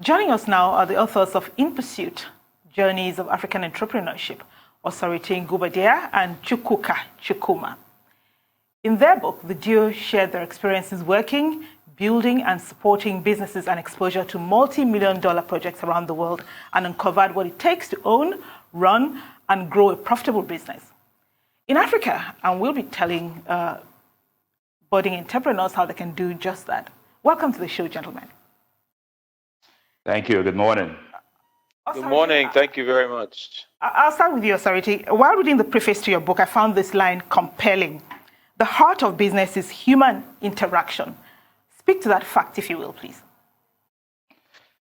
Joining us now are the authors of In Pursuit, Journeys of African Entrepreneurship, Oswald and Chukuka. In their book, the duo shared their experiences working, building and supporting businesses and exposure to multi-million-dollar projects around the world, and uncovered what it takes to own, run, and grow a profitable business. In Africa, and we'll be telling budding entrepreneurs how they can do just that. Welcome to the show, gentlemen. Thank you. Good morning. Good morning. Thank you very much. I'll start with you, Authority. While reading the preface to your book, I found this line compelling. The heart of business is human interaction. Speak to that fact, if you will, please.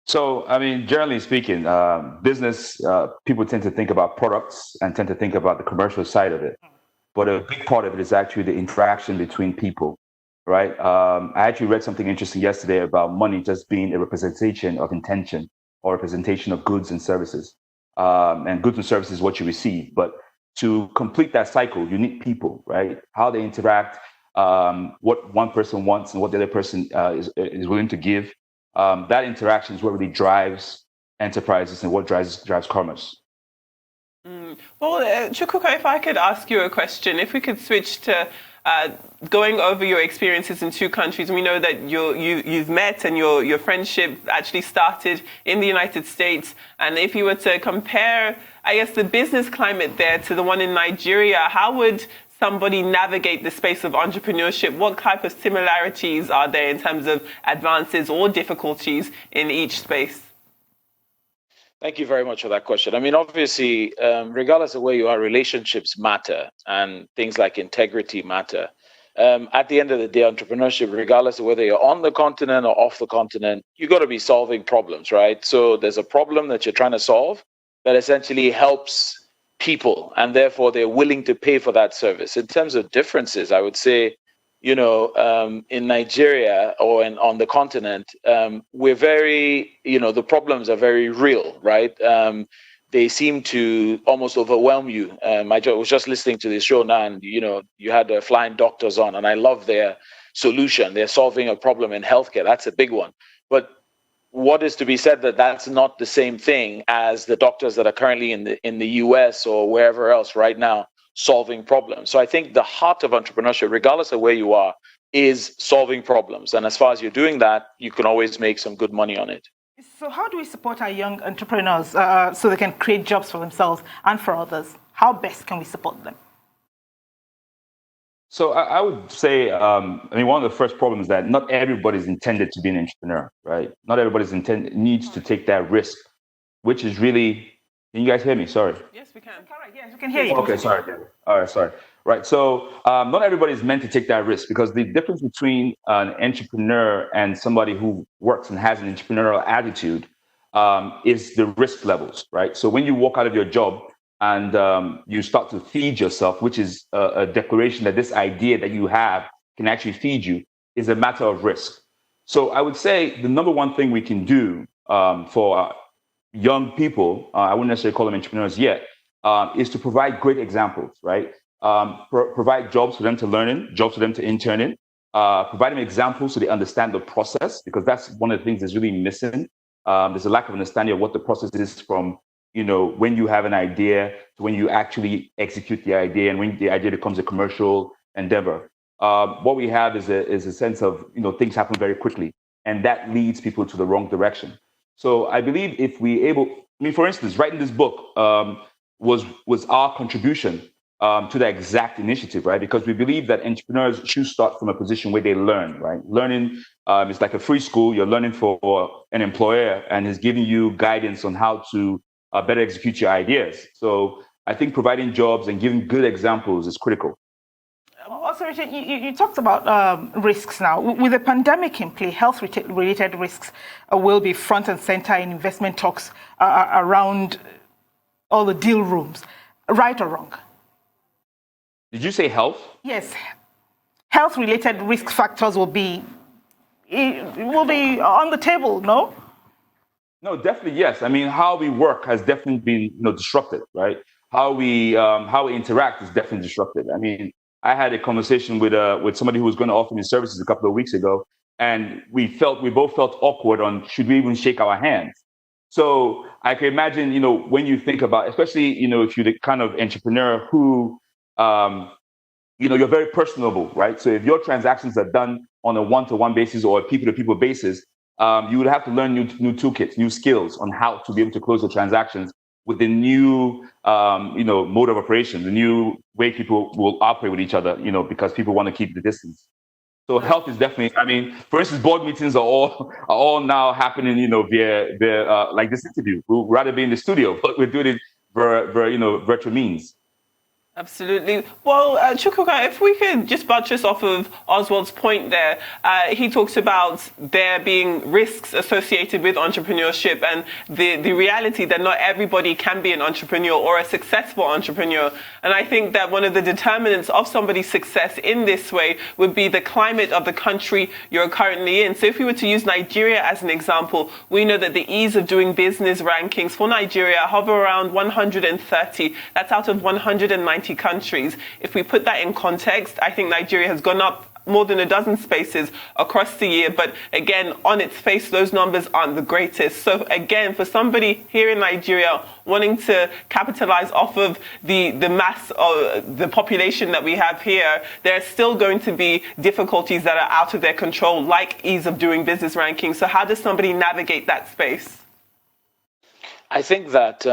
So, generally speaking, business, people tend to think about products and tend to think about the commercial side of it. But a big part of it is actually the interaction between people, right? I actually read something interesting yesterday about money just being a representation of intention or representation of goods and services. And goods and services is what you receive. But to complete that cycle, you need people, right? How they interact, what one person wants and what the other person is willing to give. That interaction is what really drives enterprises and what drives commerce. Well, Chukuka, if I could ask you a question, if we could switch to going over your experiences in two countries. We know that you've met and your friendship actually started in the United States. And if you were to compare, I guess, the business climate there to the one in Nigeria, how would somebody navigate the space of entrepreneurship? What type of similarities are there in terms of advances or difficulties in each space? Thank you very much for that question. Obviously, regardless of where you are, relationships matter and things like integrity matter. At the end of the day, entrepreneurship, regardless of whether you're on the continent or off the continent, you got to be solving problems, right? So there's a problem that you're trying to solve that essentially helps people, and therefore they're willing to pay for that service. In terms of differences, I would say, in Nigeria or on the continent, we're very, the problems are very real, right? They seem to almost overwhelm you. I was just listening to this show now, and you had the flying doctors on, and I love their solution. They're solving a problem in healthcare. That's a big one. But what is to be said that's not the same thing as the doctors that are currently in the US or wherever else right now solving problems. So I think the heart of entrepreneurship, regardless of where you are, is solving problems. And as far as you're doing that, you can always make some good money on it. So how do we support our young entrepreneurs so they can create jobs for themselves and for others? How best can we support them? So I would say, one of the first problems is that not everybody's intended to be an entrepreneur, right? Not everybody's needs to take that risk, which is really, can you guys hear me? Sorry. Yes, we can. Correct. Yes, we can hear you. Okay, sorry. All right, sorry. Right. So not everybody's meant to take that risk, because the difference between an entrepreneur and somebody who works and has an entrepreneurial attitude is the risk levels, right? So when you walk out of your job and you start to feed yourself, which is a declaration that this idea that you have can actually feed you, is a matter of risk. So I would say the number one thing we can do for young people, I wouldn't necessarily call them entrepreneurs yet, is to provide great examples, right? Provide jobs for them to learn in, jobs for them to intern in, provide them examples so they understand the process, because that's one of the things that's really missing. There's a lack of understanding of what the process is from, when you have an idea to when you actually execute the idea and when the idea becomes a commercial endeavor. What we have is a sense of, things happen very quickly, and that leads people to the wrong direction. So I believe if for instance, writing this book was our contribution to that exact initiative, right? Because we believe that entrepreneurs should start from a position where they learn, right? Learning is like a free school. You're learning for an employer, and is giving you guidance on how to better execute your ideas. So I think providing jobs and giving good examples is critical. Also, Richard, you talked about risks now. With the pandemic in play, health-related risks will be front and center in investment talks around all the deal rooms, right or wrong? Did you say health? Yes. Health-related risk factors will be on the table, no? No, definitely, yes. How we work has definitely been disrupted, right? How we interact is definitely disrupted. I had a conversation with somebody who was going to offer me services a couple of weeks ago, and we both felt awkward on should we even shake our hands. So I can imagine, when you think about, especially, if you're the kind of entrepreneur who, you're very personable, right? So if your transactions are done on a one-to-one basis or a people-to-people basis, you would have to learn new toolkits, new skills on how to be able to close the transactions with the new, mode of operation, the new way people will operate with each other, because people want to keep the distance. So health is definitely. I mean, for instance, board meetings are all now happening, via like this interview. We'd rather be in the studio, but we're doing it via virtual means. Absolutely. Well, Chukuka, if we could just buttress off of Oswald's point there, he talks about there being risks associated with entrepreneurship and the reality that not everybody can be an entrepreneur or a successful entrepreneur. And I think that one of the determinants of somebody's success in this way would be the climate of the country you're currently in. So if we were to use Nigeria as an example, we know that the ease of doing business rankings for Nigeria hover around 130. That's out of 190 countries. If we put that in context, I think Nigeria has gone up more than a dozen spaces across the year. But again, on its face, those numbers aren't the greatest. So again, for somebody here in Nigeria wanting to capitalize off of the mass or the population that we have here, there are still going to be difficulties that are out of their control, like ease of doing business rankings. So how does somebody navigate that space? I think that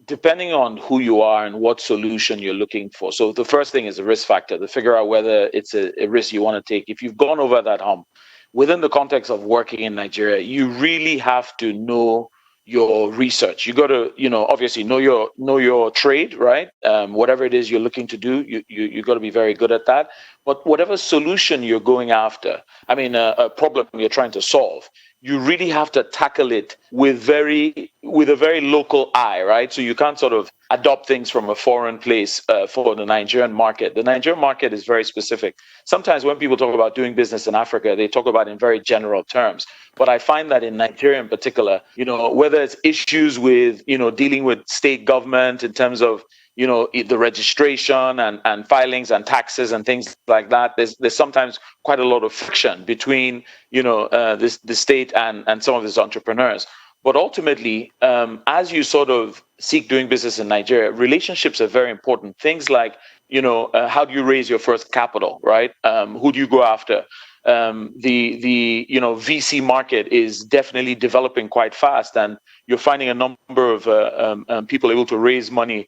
depending on who you are and what solution you're looking for. So the first thing is the risk factor, to figure out whether it's a risk you want to take. If you've gone over that hump, within the context of working in Nigeria, you really have to know your research. You got to, obviously know your trade, right? Whatever it is you're looking to do, you got to be very good at that. But whatever solution you're going after, a problem you're trying to solve, you really have to tackle it with a very local eye, right? So you can't sort of adopt things from a foreign place for the Nigerian market. The Nigerian market is very specific. Sometimes when people talk about doing business in Africa, they talk about it in very general terms. But I find that in Nigeria in particular, whether it's issues with, dealing with state government in terms of, the registration and filings and taxes and things like that, there's sometimes quite a lot of friction between, the state and some of these entrepreneurs. But ultimately, as you sort of seek doing business in Nigeria, relationships are very important. Things like, how do you raise your first capital, right? Who do you go after? The VC market is definitely developing quite fast, and you're finding a number of people able to raise money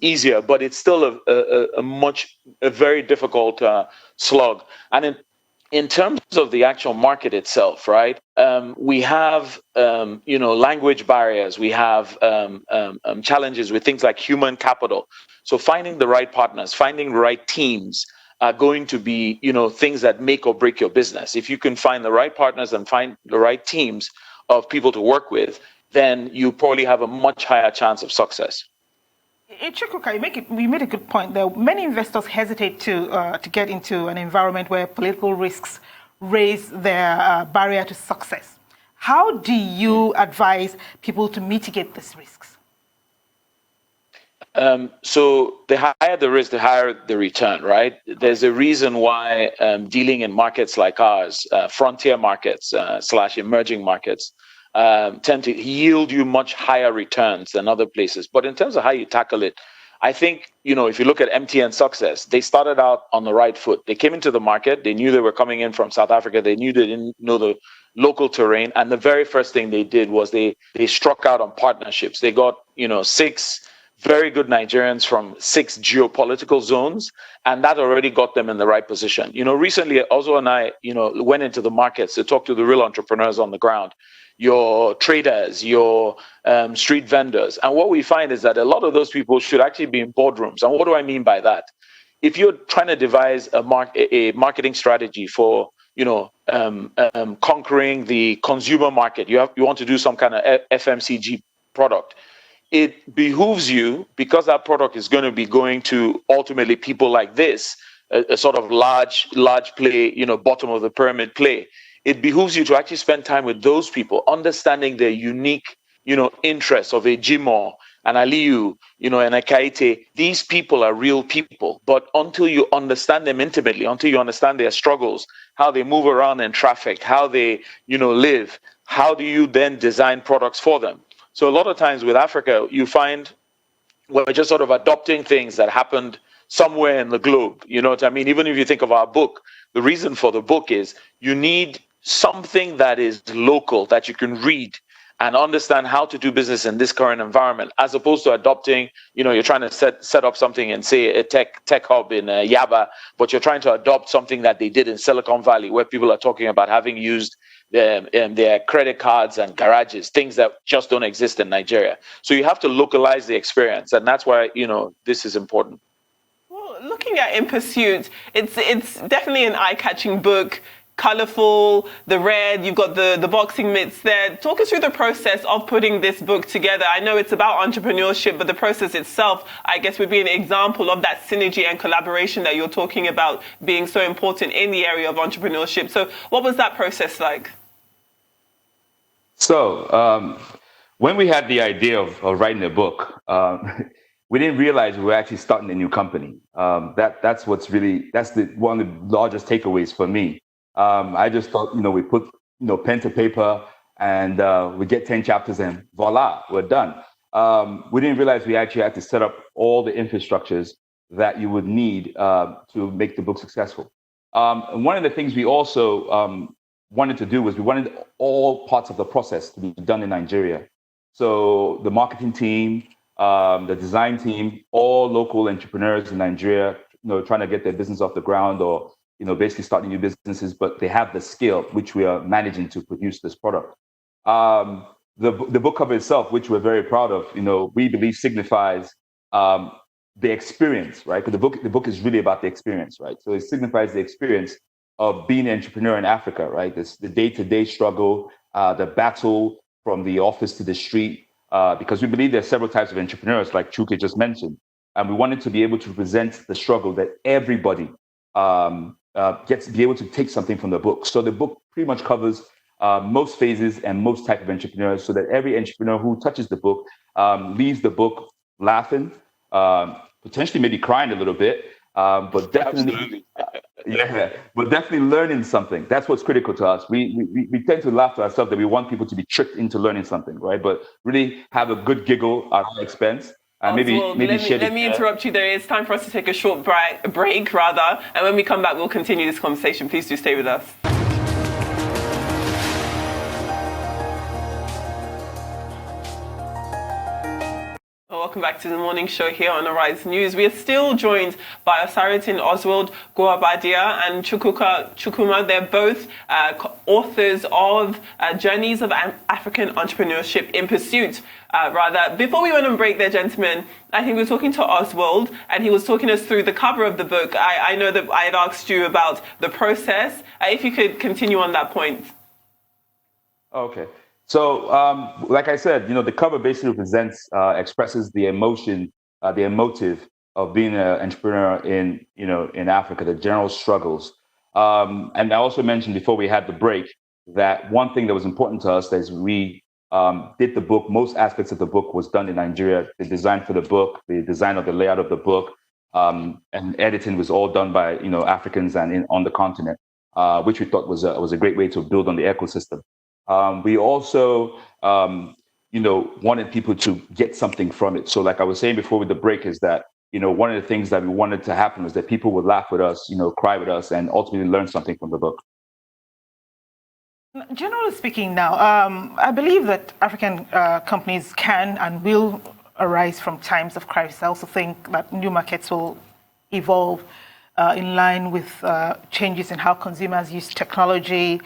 easier, but it's still a very difficult slog. And in terms of the actual market itself, right? We have language barriers. We have challenges with things like human capital. So finding the right partners, finding the right teams are going to be things that make or break your business. If you can find the right partners and find the right teams of people to work with, then you probably have a much higher chance of success. Chukuka, you made a good point there. Many investors hesitate to get into an environment where political risks raise their barrier to success. How do you advise people to mitigate these risks? So the higher the risk, the higher the return, right? There's a reason why dealing in markets like ours, frontier markets / emerging markets, tend to yield you much higher returns than other places. But in terms of how you tackle it, I think, if you look at MTN success, they started out on the right foot. They came into the market. They knew they were coming in from South Africa. They knew they didn't know the local terrain. And the very first thing they did was they struck out on partnerships. They got, 6 very good Nigerians from 6 geopolitical zones, and that already got them in the right position. Recently, Oswald and I, went into the markets to talk to the real entrepreneurs on the ground, your traders, your street vendors. And what we find is that a lot of those people should actually be in boardrooms. And what do I mean by that? If you're trying to devise a marketing strategy for, conquering the consumer market, you want to do some kind of FMCG product, it behooves you, because that product is going to be going to ultimately people like this, a sort of large play, bottom of the pyramid play. It behooves you to actually spend time with those people, understanding their unique, interests of a Jimo, and Aliyu, and Akaite, these people are real people. But until you understand them intimately, until you understand their struggles, how they move around in traffic, how they, live, how do you then design products for them? So a lot of times with Africa, you find we're just sort of adopting things that happened somewhere in the globe. You know what I mean? Even if you think of our book, the reason for the book is you need something that is local that you can read and understand how to do business in this current environment, as opposed to adopting, you're trying to set up something and say a tech hub in Yaba, but you're trying to adopt something that they did in Silicon Valley, where people are talking about having used their credit cards and garages, things that just don't exist in Nigeria. So you have to localize the experience, and that's why this is important. Well, looking at In Pursuit, it's definitely an eye-catching book. Colorful, the red, you've got the boxing mitts there. Talk us through the process of putting this book together. I know it's about entrepreneurship, but the process itself, I guess, would be an example of that synergy and collaboration that you're talking about being so important in the area of entrepreneurship. So what was that process like? So when we had the idea of writing a book, we didn't realize we were actually starting a new company. That's one of the largest takeaways for me. I just thought, we put, pen to paper and we get 10 chapters and voila, we're done. We didn't realize we actually had to set up all the infrastructures that you would need to make the book successful. And one of the things we also wanted to do was we wanted all parts of the process to be done in Nigeria. So the marketing team, the design team, all local entrepreneurs in Nigeria, trying to get their business off the ground or basically starting new businesses, but they have the skill, which we are managing to produce this product. The book cover itself, which we're very proud of, we believe signifies the experience, right? Because the book is really about the experience, right? So it signifies the experience of being an entrepreneur in Africa, right? The day-to-day struggle, the battle from the office to the street, because we believe there are several types of entrepreneurs, like Chukuka just mentioned, and we wanted to be able to present the struggle that everybody gets to be able to take something from the book. So the book pretty much covers most phases and most type of entrepreneurs, so that every entrepreneur who touches the book leaves the book laughing, potentially maybe crying a little bit, but definitely, but definitely learning something. That's what's critical to us. We tend to laugh to ourselves that we want people to be tricked into learning something, right? But really have a good giggle at our expense. Oswald, let me interrupt you there. It's time for us to take a short break, rather. And when we come back, we'll continue this conversation. Please do stay with us. Welcome back to the morning show here on Arise News. We are still joined by Osaritin Oswald Goabadia and Chukuma. They're both authors of Journeys of African Entrepreneurship in Pursuit. Before we went on break there, gentlemen, I think we were talking to Oswald and he was talking us through the cover of the book. I know that I had asked you about the process. If you could continue on that point. Okay. So, like I said, the cover basically expresses the emotion, the emotive of being an entrepreneur in Africa, the general struggles. And I also mentioned before we had the break that one thing that was important to us is we did the book. Most aspects of the book was done in Nigeria. The design for the book, the design of the layout of the book, and editing was all done by Africans and on the continent, which we thought was a great way to build on the ecosystem. We also, wanted people to get something from it. So like I was saying before with the break is that, one of the things that we wanted to happen was that people would laugh with us, cry with us, and ultimately learn something from the book. Generally speaking now, I believe that African companies can and will arise from times of crisis. I also think that new markets will evolve in line with changes in how consumers use technology,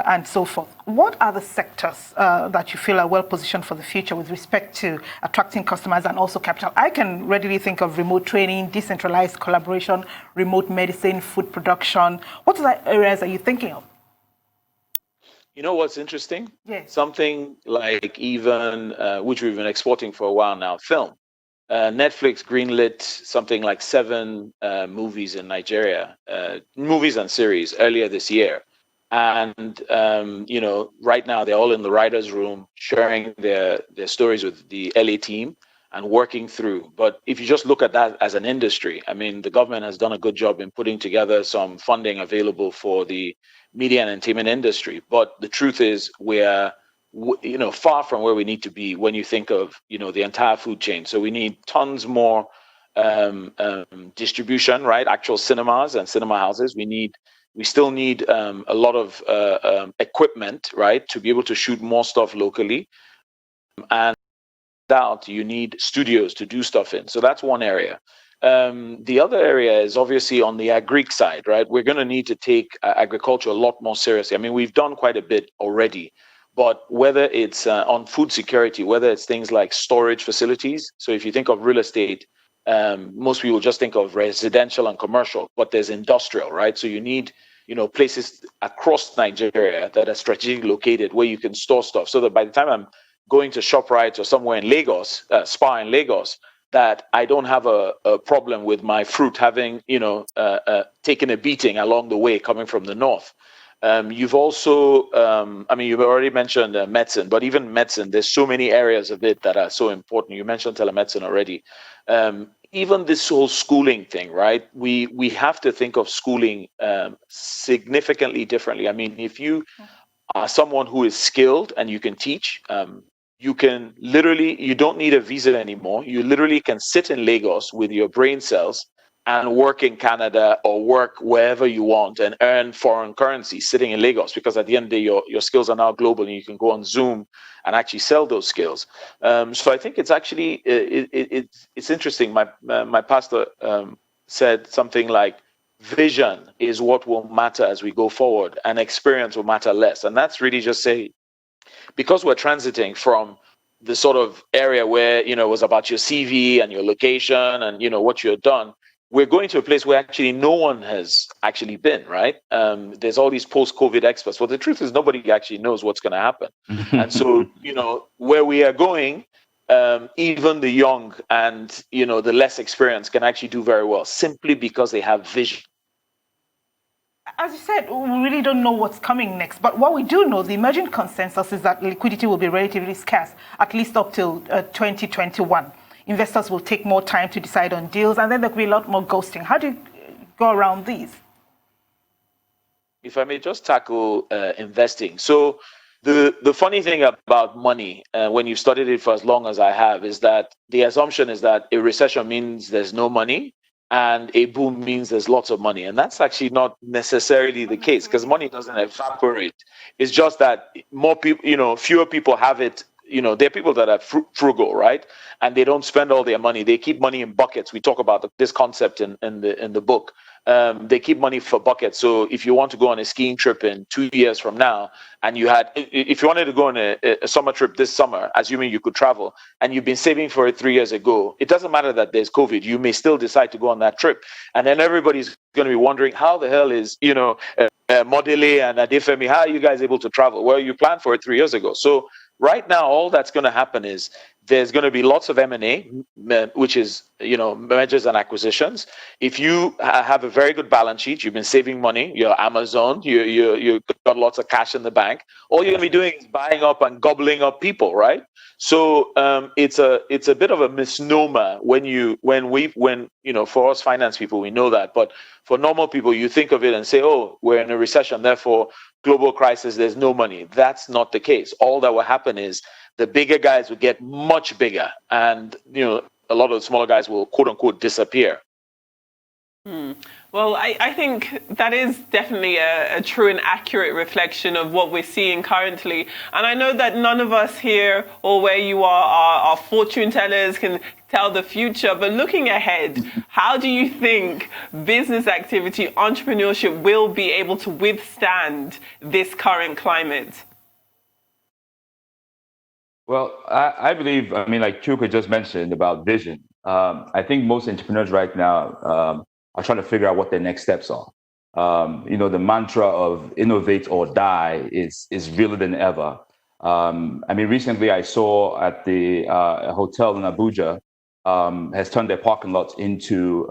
and so forth. What are the sectors that you feel are well positioned for the future with respect to attracting customers and also capital? I can readily think of remote training, decentralized collaboration, remote medicine, food production. What other areas are you thinking of? You know what's interesting? Yes. Something like even, which we've been exporting for a while now, film. Netflix greenlit something like 7 movies in Nigeria, movies and series earlier this year. And, right now they're all in the writer's room sharing their stories with the LA team. and working through. But if you just look at that as an industry, I mean, the government has done a good job in putting together some funding available for the media and entertainment industry. But the truth is, we're far from where we need to be when you think of the entire food chain. So we need tons more distribution, right? Actual cinemas and cinema houses. We still need a lot of equipment, right, to be able to shoot more stuff locally. And out, you need studios to do stuff in. So that's one area. The other area is obviously on the agri side, right? We're going to need to take agriculture a lot more seriously. I mean, we've done quite a bit already, but whether it's on food security, whether it's things like storage facilities. So if you think of real estate, most people just think of residential and commercial, but there's industrial, right? So you need places across Nigeria that are strategically located where you can store stuff, so that by the time I'm going to ShopRite or somewhere in Lagos, Spa in Lagos, that I don't have a problem with my fruit having, taken a beating along the way coming from the north. You've also, you've already mentioned medicine, but even medicine, there's so many areas of it that are so important. You mentioned telemedicine already. Even this whole schooling thing, right? We have to think of schooling significantly differently. I mean, if you are someone who is skilled and you can teach, you can literally, you don't need a visa anymore. You literally can sit in Lagos with your brain cells and work in Canada or work wherever you want and earn foreign currency sitting in Lagos, because at the end of the day, your skills are now global and you can go on Zoom and actually sell those skills. So I think it's actually, it's interesting. My pastor said something like, vision is what will matter as we go forward and experience will matter less. And that's really just say, because we're transiting from the sort of area where, it was about your CV and your location and, what you've done, we're going to a place where actually no one has actually been, right? There's all these post-COVID experts. Well, the truth is nobody actually knows what's going to happen. And so, where we are going, even the young and, the less experienced can actually do very well simply because they have vision. As you said, we really don't know what's coming next. But what we do know, the emerging consensus is that liquidity will be relatively scarce, at least up till 2021. Investors will take more time to decide on deals, and then there'll be a lot more ghosting. How do you go around these? If I may just tackle investing. So the funny thing about money, when you've studied it for as long as I have, is that the assumption is that a recession means there's no money, and a boom means there's lots of money. And that's actually not necessarily the case, because money doesn't evaporate. It's just that more people, fewer people have it. There are people that are frugal, right? And they don't spend all their money. They keep money in buckets. We talk about this concept in the book. They keep money for buckets. So if you want to go on a skiing trip in 2 years from now, and if you wanted to go on a summer trip this summer, assuming you could travel, and you've been saving for it 3 years ago, it doesn't matter that there's COVID. You may still decide to go on that trip. And then everybody's going to be wondering, how the hell is, Modele and Adefemi, how are you guys able to travel? Well, you planned for it 3 years ago. So right now, all that's going to happen is there's going to be lots of M&A, which is, mergers and acquisitions. If you have a very good balance sheet, you've been saving money, you're Amazon, you got lots of cash in the bank, all you're going to be doing is buying up and gobbling up people, right? So it's a bit of a misnomer when for us finance people, we know that. But for normal people, you think of it and say, oh, we're in a recession, therefore global crisis, there's no money. That's not the case. All that will happen is the bigger guys will get much bigger, and a lot of the smaller guys will quote unquote disappear. Well, I think that is definitely a true and accurate reflection of what we're seeing currently. And I know that none of us here or where you are fortune tellers, can tell the future. But looking ahead, how do you think business activity, entrepreneurship will be able to withstand this current climate? Well, I believe, like Chukuka just mentioned about vision. I think most entrepreneurs right now are trying to figure out what their next steps are. The mantra of innovate or die is realer than ever. Recently I saw at the hotel in Abuja has turned their parking lots into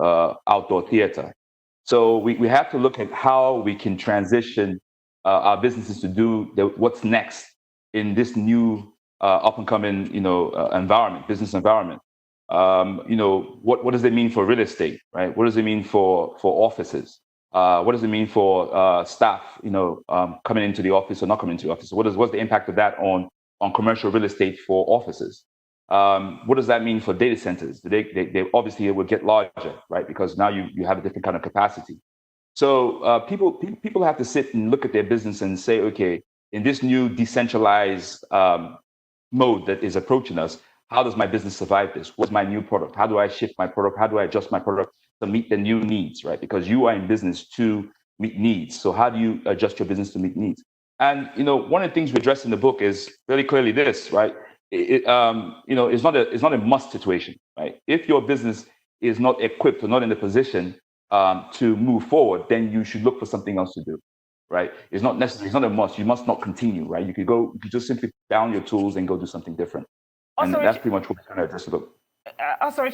outdoor theater. So we have to look at how we can transition our businesses to do what's next in this new up and coming, business environment. What does it mean for real estate, right? What does it mean for offices? What does it mean for staff, coming into the office or not coming into the office? What's the impact of that on commercial real estate for offices? What does that mean for data centers? They obviously it would get larger, right? Because now you have a different kind of capacity. So people have to sit and look at their business and say, okay, in this new decentralized mode that is approaching us, how does my business survive this? What's my new product? How do I shift my product? How do I adjust my product to meet the new needs, right? Because you are in business to meet needs. So how do you adjust your business to meet needs? And, one of the things we address in the book is very clearly this, right? It's not a must situation, right? If your business is not equipped or not in the position to move forward, then you should look for something else to do, right? It's not necessary. It's not a must. You must not continue, right? You could just simply down your tools and go do something different. And that's pretty much what we're trying to address the book.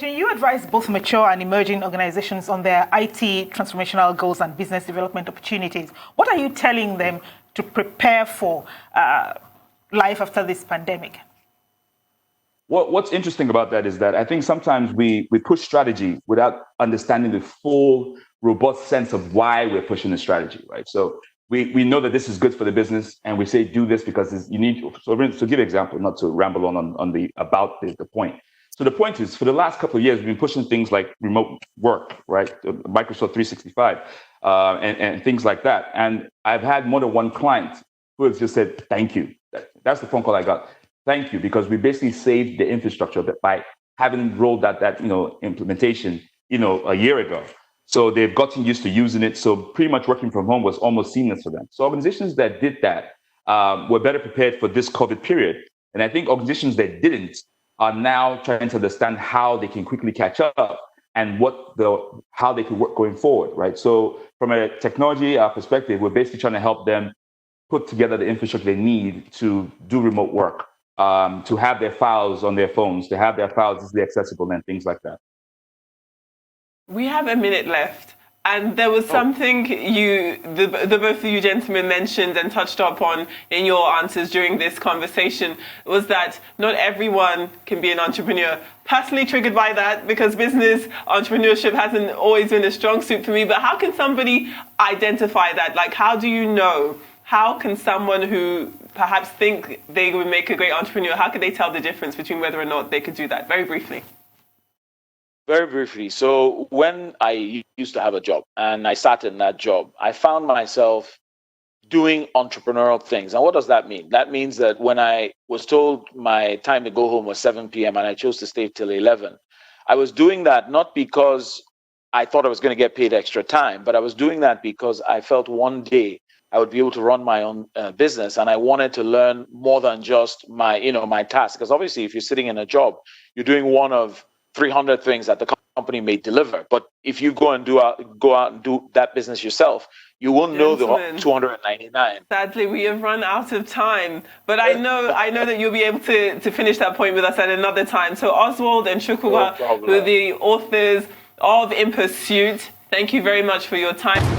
You advise both mature and emerging organizations on their IT transformational goals and business development opportunities. What are you telling them to prepare for life after this pandemic? What's interesting about that is that I think sometimes we push strategy without understanding the full, robust sense of why we're pushing the strategy, right? So we know that this is good for the business, and we say do this because you need. So to give an example, not to ramble on the point. So the point is, for the last couple of years, we've been pushing things like remote work, right? Microsoft 365, and things like that. And I've had more than one client who has just said, thank you. That's the phone call I got. Thank you, because we basically saved the infrastructure by having rolled out that implementation, a year ago. So they've gotten used to using it. So pretty much working from home was almost seamless for them. So organizations that did that were better prepared for this COVID period. And I think organizations that didn't are now trying to understand how they can quickly catch up and how they can work going forward, right? So from a technology perspective, we're basically trying to help them put together the infrastructure they need to do remote work, to have their files on their phones, to have their files easily accessible and things like that. We have a minute left. And there was something the both of you gentlemen mentioned and touched upon in your answers during this conversation, was that not everyone can be an entrepreneur. Personally triggered by that, because business entrepreneurship hasn't always been a strong suit for me. But how can somebody identify that? Like, how do you know? How can someone who perhaps think they would make a great entrepreneur, how can they tell the difference between whether or not they could do that? Very briefly. Very briefly. So when I used to have a job and I started in that job, I found myself doing entrepreneurial things. And what does that mean? That means that when I was told my time to go home was 7 p.m. and I chose to stay till 11, I was doing that not because I thought I was going to get paid extra time, but I was doing that because I felt one day I would be able to run my own business. And I wanted to learn more than just my task. Because obviously, if you're sitting in a job, you're doing one of 300 things that the company may deliver. But if you go out and do that business yourself, you will know the 299. Sadly, we have run out of time. But I know that you'll be able to finish that point with us at another time. So Oswald and Chukuka, who are the authors of In Pursuit, thank you very much for your time.